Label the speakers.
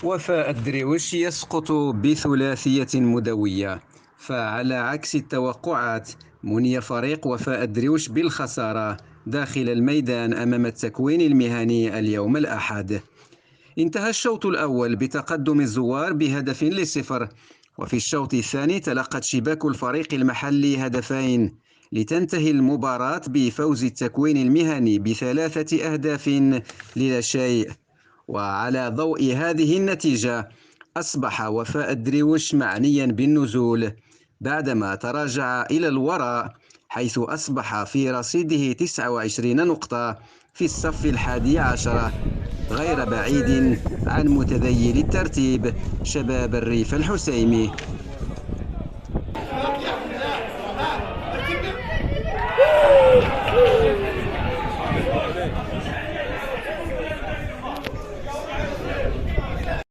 Speaker 1: وفاء الدرويش يسقط بثلاثية مدوية. فعلى عكس التوقعات مني فريق وفاء الدرويش بالخسارة داخل الميدان أمام التكوين المهني اليوم الأحد. انتهى الشوط الأول بتقدم الزوار ب1-0، وفي الشوط الثاني تلقت شباك الفريق المحلي هدفين لتنتهي المباراة بفوز التكوين المهني ب3 أهداف لا شيء. وعلى ضوء هذه النتيجة أصبح وفاء الدرويش معنيا بالنزول بعدما تراجع إلى الوراء، حيث أصبح في رصيده 29 نقطة في الصف 11، غير بعيد عن متذيل الترتيب شباب الريف الحسيمي.